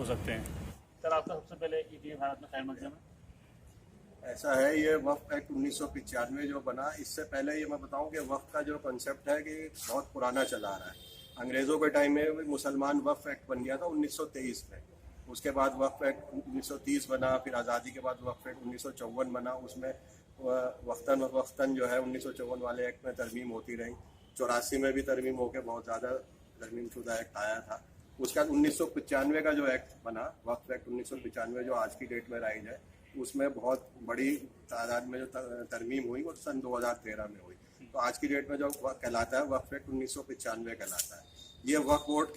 सकते हैं। सर, आपका सबसे पहले ईटीवी भारत में खैर मकदम है। ऐसा है, ये वक्फ एक्ट 1995 जो बना, इससे पहले ये मैं बताऊं कि वक्फ का जो कॉन्सेप्ट है कि बहुत पुराना चला आ रहा है। अंग्रेज़ों के टाइम में भी मुसलमान वक्फ एक्ट बन गया था 1923 में। उसके बाद वक्फ एक्ट 1930 बना, फिर आज़ादी के बाद वक्फ एक्ट 1954 बना। उसमें वक्तन वक्तन जो है 1954 वाले एक्ट में तरमीम होती रही। 84 में भी तरमीम होकर बहुत ज़्यादा तरमीम शुदा एक्ट आया था। उसके बाद 1995 का जो एक्ट बना, वक्फ एक्ट 1995, जो आज की डेट में राइज है, उसमें बहुत बड़ी तादाद में जो तरमीम हुई वो सन 2013 में हुई। तो आज की डेट में जो कहलाता है वक्फ एक्ट 1995 कहलाता है। ये वक्फ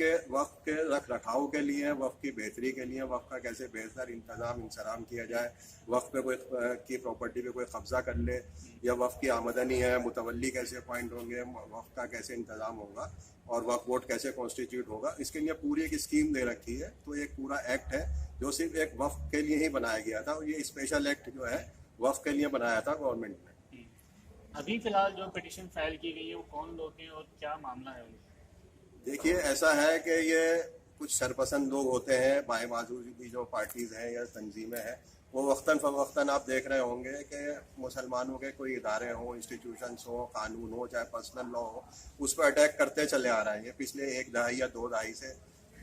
के रख रखाव के लिए, वक्फ की बेहतरी के लिए, वक्फ का कैसे बेहतर इंतजाम इंसराम किया जाए, वक्फ पे कोई की प्रॉपर्टी पे कोई कब्जा कर ले, या वक्फ की आमदनी है, मुतवल्ली कैसे अपॉइंट होंगे, वक्फ का कैसे इंतजाम होगा और वक्फ बोर्ड कैसे कॉन्स्टिट्यूट होगा, इसके लिए पूरी एक स्कीम दे रखी है। तो एक पूरा एक्ट है जो सिर्फ एक वक्फ के लिए ही बनाया गया था, और ये स्पेशल एक्ट जो है वक्फ के लिए बनाया था गवर्नमेंट ने। अभी फिलहाल जो पिटीशन फाइल की गई है वो कौन लोग हैं और क्या मामला है उनका? देखिए, ऐसा है कि ये कुछ सरपसंद लोग होते हैं, बाएं बाजू की जो पार्टीज़ हैं या तंजीमें हैं, वो वक्तन फ़वक्तन आप देख रहे होंगे कि मुसलमानों के कोई इदारे हों, इंस्टीट्यूशंस हो, कानून हो, चाहे पर्सनल लॉ हो, उस पर अटैक करते चले आ रहे हैं। ये पिछले 1 दहाई या 2 दहाई से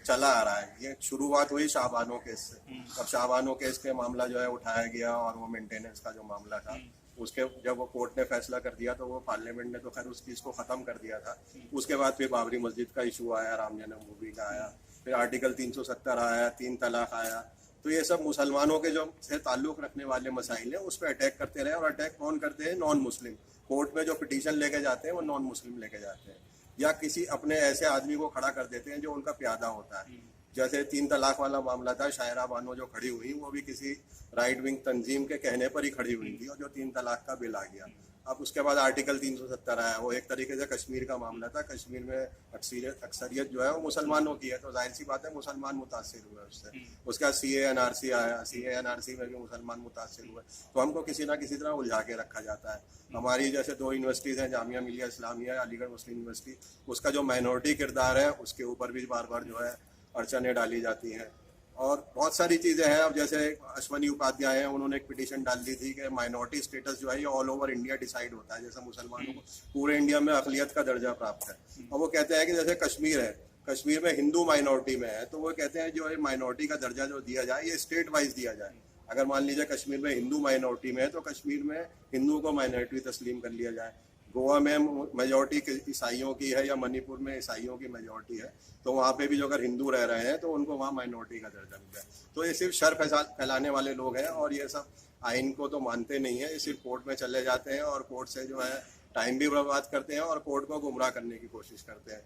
चला आ रहा है। ये शुरुआत हुई शाहबानो केस से। अब शाहबानो केस के मामला जो है उठाया गया, और वो मेंटेनेंस का जो मामला था, उसके जब वो कोर्ट ने फैसला कर दिया तो वो पार्लियामेंट ने तो खैर उस चीज़ को ख़त्म कर दिया था। उसके बाद फिर बाबरी मस्जिद का इशू आया, राम जन्मभूमि का आया, फिर आर्टिकल 370 आया, 3 तलाक आया। तो ये सब मुसलमानों के जो से ताल्लुक़ रखने वाले मसाइल हैं उस पर अटैक करते रहे। और अटैक कौन करते हैं? Non Muslim. कोर्ट में जो पिटीशन लेके जाते हैं वो नॉन मुस्लिम लेके जाते हैं, या किसी अपने ऐसे आदमी को खड़ा कर देते हैं जो उनका प्यादा होता है। जैसे 3 तलाक वाला मामला था, शायरा बानो जो खड़ी हुई वो भी किसी राइट विंग तंजीम के कहने पर ही खड़ी हुई थी, और जो 3 तलाक का बिल आ गया। अब उसके बाद आर्टिकल 370 आया, वो एक तरीके से कश्मीर का मामला था। कश्मीर में अक्सरियत जो है वो मुसलमानों की है, तो जाहिर सी बात है मुसलमान मुतासिर हुए उससे। उसके बाद CA/NRC आया, CA/NRC में भी मुसलमान मुतासिर हुए। तो हमको किसी ना किसी तरह उलझा के रखा जाता है। हमारी जैसे 2 यूनिवर्सिटीज़ हैं, जामिया मिलिया इस्लामिया, अलीगढ़ मुस्लिम यूनिवर्सिटी, उसका जो माइनॉरिटी किरदार है उसके ऊपर भी बार बार जो है अड़चनें डाली जाती हैं। और बहुत सारी चीज़ें हैं। अब जैसे अश्वनी उपाध्याय हैं, उन्होंने एक पिटीशन डाल दी थी कि माइनॉरिटी स्टेटस जो है ये ऑल ओवर इंडिया डिसाइड होता है। जैसे मुसलमानों को पूरे इंडिया में अक़लियत का दर्जा प्राप्त है। और वो कहते हैं कि जैसे कश्मीर है, कश्मीर में हिंदू माइनॉरिटी में है, तो वो कहते हैं जो ये माइनॉरिटी का दर्जा जो दिया जाए ये स्टेट वाइज दिया जाए। अगर मान लीजिए कश्मीर में हिंदू माइनॉरिटी में है तो कश्मीर में हिंदुओं को माइनॉरिटी तस्लीम कर लिया जाए। गोवा में मेजॉरिटी ईसाइयों की है, या मणिपुर में ईसाइयों की मेजॉरिटी है, तो वहाँ पे भी जो अगर हिंदू रह रहे हैं तो उनको वहाँ माइनॉरिटी का दर्जा मिल जाए। तो ये सिर्फ शर फैलाने वाले लोग हैं, और ये सब आइन को तो मानते नहीं है। ये सिर्फ कोर्ट में चले जाते हैं और कोर्ट से जो है टाइम भी बर्बाद करते हैं और कोर्ट को गुमराह करने की कोशिश करते हैं।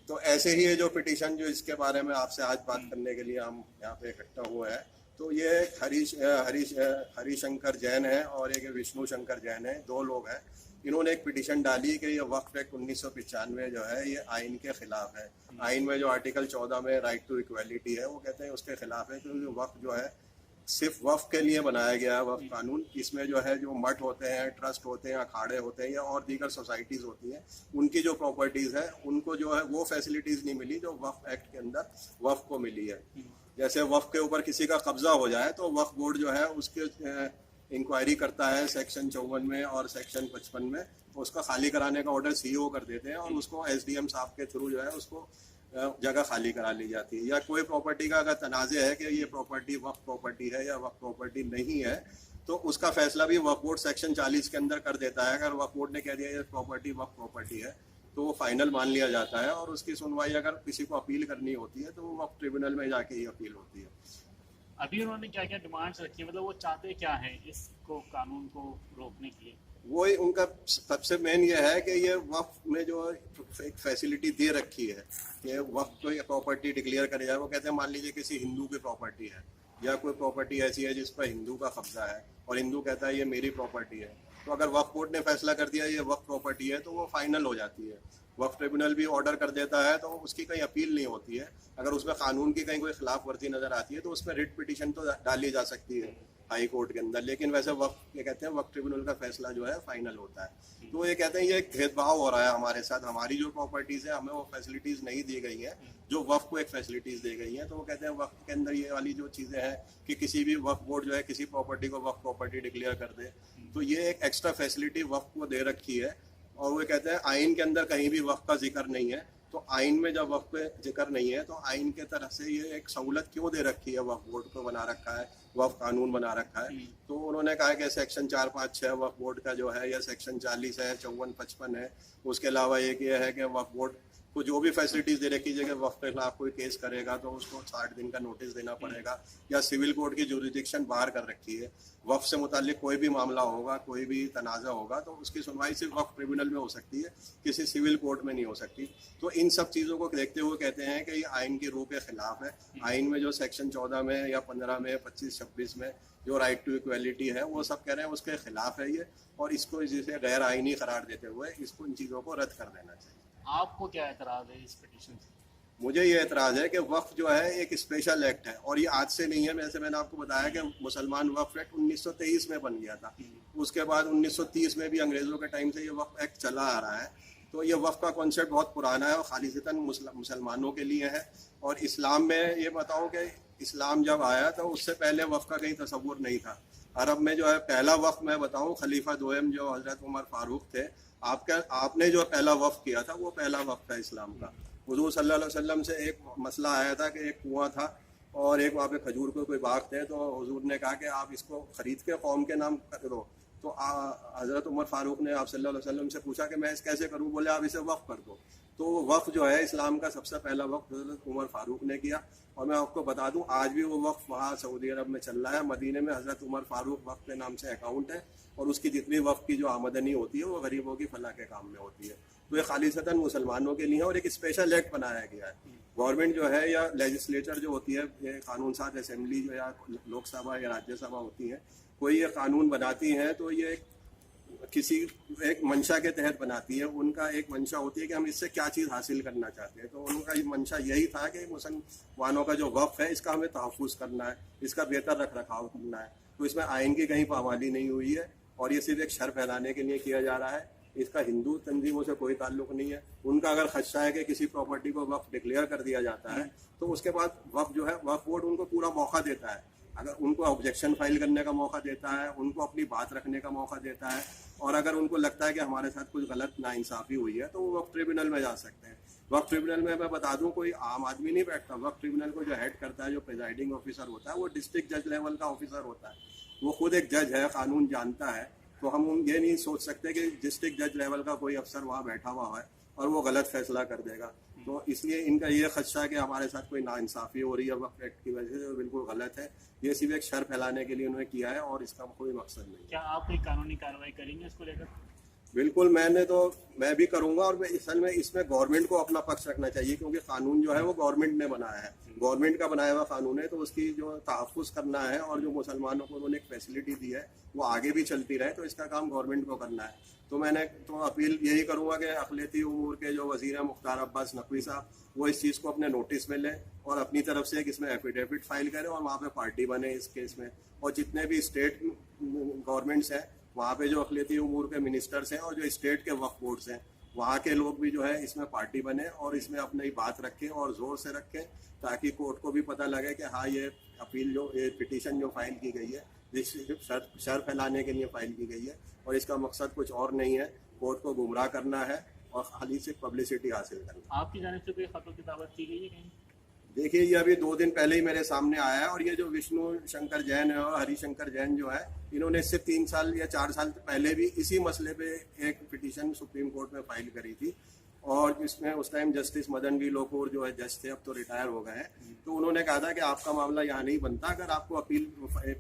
तो ऐसे ही ये जो पिटीशन जो इसके बारे में आपसे आज बात करने के लिए हम यहाँ पे इकट्ठा हुए हैं, तो ये हरिशंकर जैन है और एक विष्णु शंकर जैन है, 2 लोग हैं। इन्होंने एक पिटीशन डाली कि ये वक्फ एक्ट 1995 जो है ये आइन के खिलाफ है। आइन में जो आर्टिकल 14 में राइट टू इक्वालिटी है, वो कहते हैं उसके खिलाफ है, क्योंकि वक्फ जो है सिर्फ वक्फ के लिए बनाया गया है। वक्फ कानून, इसमें जो है जो मठ होते हैं, ट्रस्ट होते हैं, अखाड़े होते हैं, या और दीगर सोसाइटीज़ होती हैं, उनकी जो प्रॉपर्टीज़ है उनको जो है वो फैसिलिटीज़ नहीं मिली जो वक्फ एक्ट के अंदर वक्फ को मिली है। जैसे वक्फ के ऊपर किसी का कब्जा हो जाए तो वक्फ बोर्ड जो है उसके इंक्वायरी करता है सेक्शन 54 में और सेक्शन 55 में, उसका खाली कराने का ऑर्डर CEO कर देते हैं, और उसको SDM साहब के थ्रू जो है उसको जगह खाली करा ली जाती है। या कोई प्रॉपर्टी का अगर तनाज़े है कि ये प्रॉपर्टी वक्फ प्रॉपर्टी है या वक्फ प्रॉपर्टी नहीं है, तो उसका फैसला भी वक्फ बोर्ड सेक्शन 40 के अंदर कर देता है। अगर वक्फ बोर्ड ने कह दिया ये प्रॉपर्टी वक्फ प्रॉपर्टी है तो वो फाइनल मान लिया जाता है, और उसकी सुनवाई अगर किसी को अपील करनी होती है तो वो वक्फ ट्रिब्यूनल में जाके ही अपील होती है। अभी उन्होंने क्या क्या डिमांड्स रखी है, मतलब वो चाहते क्या है इसको, कानून को रोकने के लिए? वो उनका सबसे मेन ये है कि ये वक्फ में जो एक फैसिलिटी दे रखी है कि वक्फ को प्रॉपर्टी डिक्लेयर करे जाए। वो कहते हैं मान लीजिए किसी हिंदू की प्रॉपर्टी है, या कोई प्रॉपर्टी ऐसी है जिस पर हिंदू का कब्जा है, और हिंदू कहता है ये मेरी प्रॉपर्टी है, तो अगर वक्फ बोर्ड ने फैसला कर दिया ये वक्फ प्रॉपर्टी है तो वो फाइनल हो जाती है। वक्फ ट्रिब्यूनल भी ऑर्डर कर देता है तो उसकी कहीं अपील नहीं होती है। अगर उसमें कानून की कहीं कोई खिलाफ वर्जी नज़र आती है तो उसमें रिट पिटीशन तो डाली जा सकती है हाई कोर्ट के अंदर, लेकिन वैसे वक्फ ये कहते हैं वक्फ ट्रिब्यूनल का फैसला जो है फाइनल होता है। तो ये कहते हैं ये एक भेदभाव हो रहा है हमारे साथ, हमारी जो प्रॉपर्टीज है हमें वो फैसिलिटीज नहीं दी गई है जो वक्फ को एक फैसिलिटीज दी गई है। तो वो कहते हैं वक्फ के अंदर ये वाली जो चीजें हैं कि किसी भी वक्फ बोर्ड जो है किसी प्रॉपर्टी को वक्फ प्रॉपर्टी डिक्लेयर कर दे, तो ये एक एक्स्ट्रा फैसिलिटी वक्फ को दे रखी है। और वो कहते हैं आइन के अंदर कहीं भी वक्फ का जिक्र नहीं है, तो आइन में जब वक्फ पे जिक्र नहीं है तो आइन के तरफ से ये एक सहूलत क्यों दे रखी है, वक्फ बोर्ड को बना रखा है, वक्फ कानून बना रखा है। तो उन्होंने कहा कि सेक्शन 4, 5, 6 वक्फ बोर्ड का जो है, या सेक्शन 40 है, 54, 55 है। उसके अलावा एक ये है कि वक्फ बोर्ड को जो भी फैसिलिटीज दे रखी है कि वक्फ के खिलाफ कोई केस करेगा तो उसको 60 दिन का नोटिस देना पड़ेगा, या सिविल कोर्ट की जुरिडिक्शन बाहर कर रखी है। वक्फ से मुतालिक कोई भी मामला होगा, कोई भी तनाज़ा होगा तो उसकी सुनवाई सिर्फ वक्फ ट्रिब्यूनल में हो सकती है, किसी सिविल कोर्ट में नहीं हो सकती। तो इन सब चीज़ों को देखते हुए कहते हैं कि ये आइन की रूह के खिलाफ है। आइन में जो सेक्शन 14 में या 15 में, 25, 26 में जो राइट टू इक्वलिटी है वो सब कह रहे हैं उसके खिलाफ है ये, और इसको जिसे गैर आइनी करार देते हुए इसको इन चीज़ों को रद्द कर देना चाहिए। आपको क्या एतराज है इस पिटीशन से? मुझे ये एतराज़ है कि वक्फ जो है एक स्पेशल एक्ट है, और ये आज से नहीं है। जैसे मैंने आपको बताया कि मुसलमान वक्फ एक्ट 1923 में बन गया था, उसके बाद 1930 में भी अंग्रेज़ों के टाइम से ये वक्फ एक्ट चला आ रहा है। तो ये वक्फ का कॉन्सेप्ट बहुत पुराना है और खालिसतन मुसलमानों के लिए है। और इस्लाम में ये बताऊँ कि इस्लाम जब आया तो उससे पहले वक्फ का कहीं तसव्वुर नहीं था। अरब में जो है पहला वक्फ मैं बताऊँ, खलीफा दोयम जो हज़रत उमर फारूक थे, आपने जो पहला वक्फ किया था वो पहला वक्फ था इस्लाम का। हुजूर सल्लल्लाहु अलैहि वसल्लम से एक मसला आया था कि एक कुआं था और एक वहाँ पे खजूर के कोई बाग थे, तो हुजूर ने कहा कि आप इसको खरीद के कौम के नाम कर दो। तो हज़रत उमर फारूक ने आप सल्लल्लाहु अलैहि वसल्लम से पूछा कि मैं इस कैसे करूँ, बोले आप इसे वक्फ कर दो। तो वक्फ जो है इस्लाम का सबसे पहला वक्फ हज़रत उमर फारूक ने किया। और मैं आपको बता दूं आज भी वो वक्फ वहाँ सऊदी अरब में चल रहा है। मदीने में हज़रत उमर फारूक वक्फ के नाम से अकाउंट है, और उसकी जितनी वक्फ की जो आमदनी होती है वो गरीबों की फलाह के काम में होती है। तो ये खालिसतन मुसलमानों के लिए है, और एक स्पेशल एक्ट बनाया गया है। गवर्नमेंट जो है या लेजिस्लेचर जो होती है, ये कानून साज असेंबली जो या लोकसभा या राज्यसभा होती है, कोई ये कानून बनाती हैं तो ये किसी एक मंशा के तहत बनाती है। उनका एक मंशा होती है कि हम इससे क्या चीज़ हासिल करना चाहते हैं। तो उनका ये मंशा यही था कि मुसलमानों का जो वक्फ है इसका हमें तहफ़्फ़ुज़ करना है, इसका बेहतर रख रखाव करना है। तो इसमें आइन की कहीं पाबंदी नहीं हुई है, और ये सिर्फ एक शर फैलाने के लिए किया जा रहा है। इसका हिंदू तंजीमों से कोई ताल्लुक नहीं है। उनका अगर खदशा है कि किसी प्रॉपर्टी को वक्फ डिक्लेयर कर दिया जाता है तो उसके बाद वक्फ जो है वक्फ बोर्ड उनको पूरा मौका देता है। अगर उनको ऑब्जेक्शन फाइल करने का मौका देता है, उनको अपनी बात रखने का मौका देता है, और अगर उनको लगता है कि हमारे साथ कुछ गलत नाइंसाफ़ी हुई है तो वो वक्फ ट्रिब्यूनल में जा सकते हैं। वक्फ ट्रिब्यूनल में मैं बता दूं कोई आम आदमी नहीं बैठता। वक्फ ट्रिब्यूनल को जो हेड करता है, जो प्रिजाइडिंग ऑफिसर होता है, वो डिस्ट्रिक्ट जज लेवल का ऑफिसर होता है। वो खुद एक जज है, कानून जानता है। तो हम ये नहीं सोच सकते कि डिस्ट्रिक्ट जज लेवल का कोई अफसर वहाँ बैठा हुआ है और वो गलत फैसला कर देगा। तो इसलिए इनका ये खदशा है कि हमारे साथ कोई नाइंसाफ़ी हो रही है वक्फ एक्ट की वजह से, तो बिल्कुल गलत है। ये सिर्फ एक शर फैलाने के लिए उन्होंने किया है और इसका कोई मकसद नहीं। क्या आप कोई कानूनी कार्रवाई करेंगे इसको लेकर? बिल्कुल, मैं भी करूंगा, और असल में इसमें गवर्नमेंट को अपना पक्ष रखना चाहिए, क्योंकि कानून जो है वो गवर्नमेंट ने बनाया है, गवर्नमेंट का बनाया हुआ कानून है। तो उसकी जो तहफ़्फ़ुज़ करना है, और जो मुसलमानों को उन्होंने एक फैसिलिटी दी है वो आगे भी चलती रहे, तो इसका काम गवर्नमेंट को करना है। तो मैंने अपील यही करूँगा कि अक़लियती उमूर के जो वज़ीर हैं मुख्तार अब्बास नकवी साहब, वो इस चीज़ को अपने नोटिस में लें और अपनी तरफ से एक इसमें एफिडेविट फाइल करें और वहाँ पे पार्टी बने इस केस में। और जितने भी स्टेट गवर्नमेंट्स हैं वहाँ पे जो अक़लियती उमूर के मिनिस्टर्स हैं और जो स्टेट के वक्फ बोर्ड्स हैं, वहाँ के लोग भी जो है इसमें पार्टी बने और इसमें अपनी बात रखें और ज़ोर से रखें, ताकि कोर्ट को भी पता लगे कि हाँ ये अपील जो ये पिटीशन जो फाइल की गई है शर फैलाने के लिए फाइल की गई है, और इसका मकसद कुछ और नहीं है, कोर्ट को गुमराह करना है और खाली से पब्लिसिटी हासिल करना। आपकी जानिब से कोई खतों की दावत की गई है कहीं? देखिए, ये अभी 2 दिन पहले ही मेरे सामने आया है, और ये जो विष्णु शंकर जैन है और हरिशंकर जैन जो है, इन्होंने इससे 3 साल या 4 साल पहले भी इसी मसले पे एक पिटीशन सुप्रीम कोर्ट में फाइल करी थी। और इसमें उस time justice Madan V Lokur जो है जज थे, अब तो रिटायर हो गए हैं, तो उन्होंने कहा था कि आपका मामला यहाँ नहीं बनता, अगर आपको अपील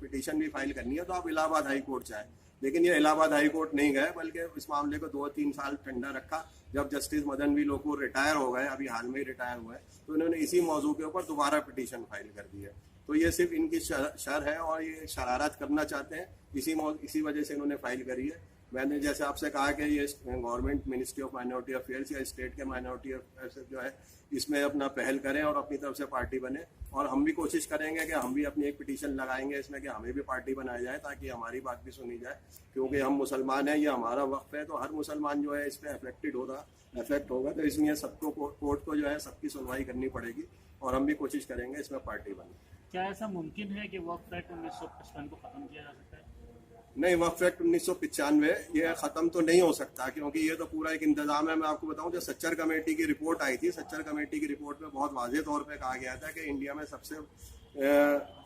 पिटीशन भी फाइल करनी है तो आप इलाहाबाद हाई कोर्ट जाए। लेकिन ये इलाहाबाद हाई कोर्ट नहीं गए, बल्कि इस मामले को 2-3 साल ठंडा रखा। जब justice Madan V Lokur retire हो गए, अभी हाल में ही रिटायर हुए, तो इन्होंने इसी मौजू के ऊपर दोबारा पिटीशन फाइल कर दी है। तो ये सिर्फ इनकी शर है और ये शरारत करना चाहते हैं, इसी वजह से इन्होंने फाइल करी है। मैंने जैसे आपसे कहा कि ये government ministry of minority affairs या स्टेट के माइनॉरिटी अफेयर्स जो है इसमें अपना पहल करें और अपनी तरफ से पार्टी बने, और हम भी कोशिश करेंगे कि हम भी अपनी एक पिटीशन लगाएंगे इसमें कि हमें भी पार्टी बनाई जाए ताकि हमारी बात भी सुनी जाए, क्योंकि हम मुसलमान हैं, ये हमारा वक्फ है, तो हर मुसलमान जो है इस पर अफेक्ट होगा, तो इसलिए सबको कोर्ट को जो है सबकी सुनवाई करनी पड़ेगी और हम भी कोशिश करेंगे इसमें पार्टी बने। क्या ऐसा मुमकिन है कि वक्फ एक्ट 1955 को खत्म किया जा सकता है? नहीं, वक्फ एक्ट 1995 ये ख़त्म तो नहीं हो सकता, क्योंकि ये तो पूरा एक इंतजाम है। मैं आपको बताऊं, जो सच्चर कमेटी की रिपोर्ट आई थी, सच्चर कमेटी की रिपोर्ट में बहुत वाज़ेह तौर पे कहा गया था कि इंडिया में सबसे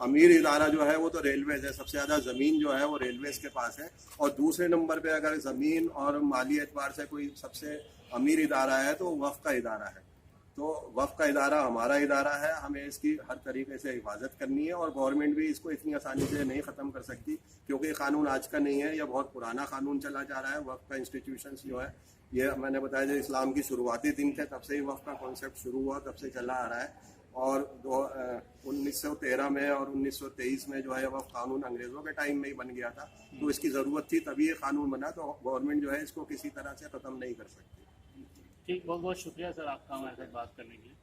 अमीर इदारा जो है वो तो रेलवेज़ है, सबसे ज़्यादा ज़मीन जो है वो रेलवेज़ के पास है, और दूसरे नंबर पे अगर ज़मीन और माली एतबार से कोई सबसे अमीर इदारा है तो वक्फ का इदारा है। तो वक्फ का इदारा हमारा इदारा है, हमें इसकी हर तरीके से हिफाजत करनी है, और गवर्नमेंट भी इसको इतनी आसानी से नहीं ख़त्म कर सकती, क्योंकि कानून आज का नहीं है, यह बहुत पुराना कानून चला जा रहा है। वक्फ का इंस्टीट्यूशंस जो है, ये मैंने बताया जो इस्लाम की शुरुआती दिन थे तब से ही वक्फ का कॉन्सेप्ट शुरू हुआ, तब से चला आ रहा है, और 1913 में और 1923 में जो है वक्फ कानून अंग्रेज़ों के टाइम में ही बन गया था, तो इसकी ज़रूरत थी तभी ये कानून बना, तो गवर्नमेंट जो है इसको किसी तरह से ख़त्म नहीं कर सकती। ठीक, बहुत बहुत शुक्रिया सर आपका हमारे साथ बात करने के लिए।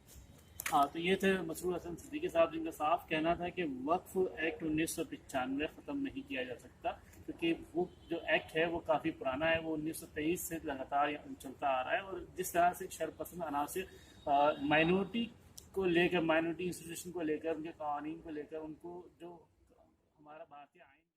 हाँ, तो ये थे मसरूर हसन सिद्दीकी साहब, जिनका साफ कहना था कि वक्फ एक्ट 1995 ख़त्म नहीं किया जा सकता, क्योंकि वो जो एक्ट है वो काफ़ी पुराना है, वो 1923 से लगातार चलता आ रहा है, और जिस तरह से शरपसंद अनासिर माइनॉरिटी को लेकर, माइनॉरिटी इंस्टीट्यूशन को लेकर, उनके कानून को लेकर, उनको जो हमारा भारतीय